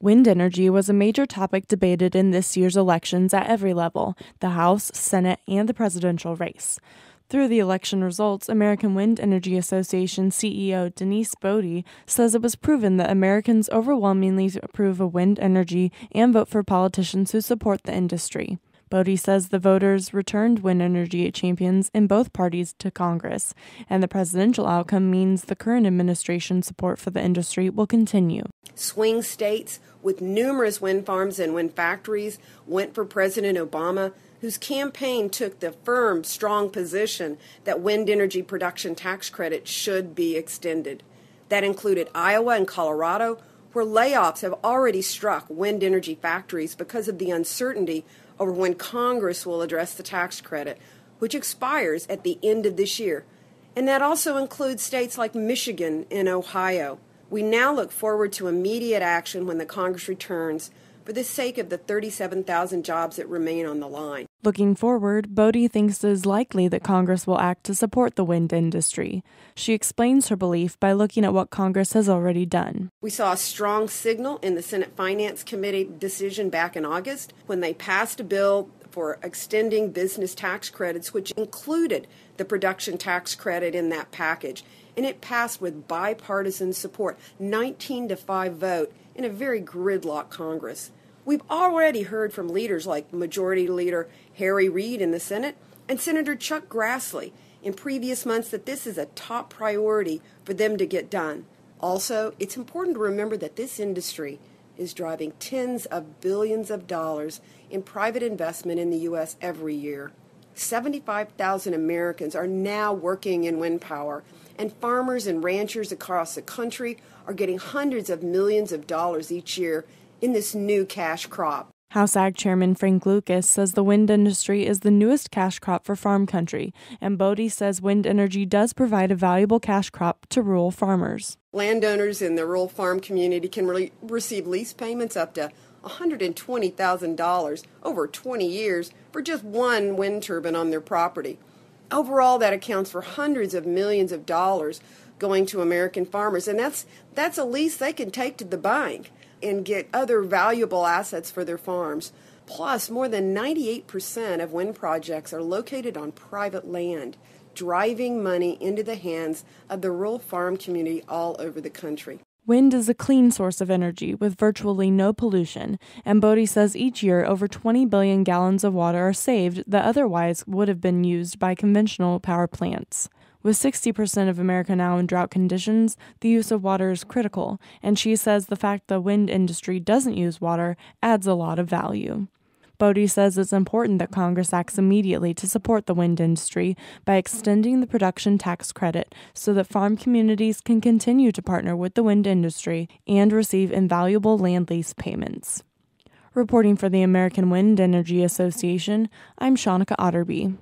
Wind energy was a major topic debated in this year's elections at every level, the House, Senate, and the presidential race. Through the election results, American Wind Energy Association CEO Denise Bode says it was proven that Americans overwhelmingly approve of wind energy and vote for politicians who support the industry. Bode says the voters returned wind energy champions in both parties to Congress, and the presidential outcome means the current administration's support for the industry will continue. Swing states with numerous wind farms and wind factories went for President Obama, whose campaign took the firm, strong position that wind energy production tax credit should be extended. That included Iowa and Colorado, where layoffs have already struck wind energy factories because of the uncertainty over when Congress will address the tax credit, which expires at the end of this year. And that also includes states like Michigan and Ohio. We now look forward to immediate action when the Congress returns for the sake of the 37,000 jobs that remain on the line. Looking forward, Bode thinks it is likely that Congress will act to support the wind industry. She explains her belief by looking at what Congress has already done. We saw a strong signal in the Senate Finance Committee decision back in August when they passed a bill for extending business tax credits, which included the production tax credit in that package. And it passed with bipartisan support, 19-5 vote in a very gridlocked Congress. We've already heard from leaders like Majority Leader Harry Reid in the Senate and Senator Chuck Grassley in previous months that this is a top priority for them to get done. Also, it's important to remember that this industry is driving tens of billions of dollars in private investment in the U.S. every year. 75,000 Americans are now working in wind power, and farmers and ranchers across the country are getting hundreds of millions of dollars each year in this new cash crop. House Ag Chairman Frank Lucas says the wind industry is the newest cash crop for farm country, and Bode says wind energy does provide a valuable cash crop to rural farmers. Landowners in the rural farm community can receive lease payments up to $120,000 over 20 years for just one wind turbine on their property. Overall, that accounts for hundreds of millions of dollars going to American farmers, and that's a lease they can take to the bank and get other valuable assets for their farms. Plus, more than 98% of wind projects are located on private land, driving money into the hands of the rural farm community all over the country. Wind is a clean source of energy with virtually no pollution, and Bode says each year over 20 billion gallons of water are saved that otherwise would have been used by conventional power plants. With 60% of America now in drought conditions, the use of water is critical, and she says the fact the wind industry doesn't use water adds a lot of value. Bode says it's important that Congress acts immediately to support the wind industry by extending the production tax credit so that farm communities can continue to partner with the wind industry and receive invaluable land lease payments. Reporting for the American Wind Energy Association, I'm Shanika Otterby.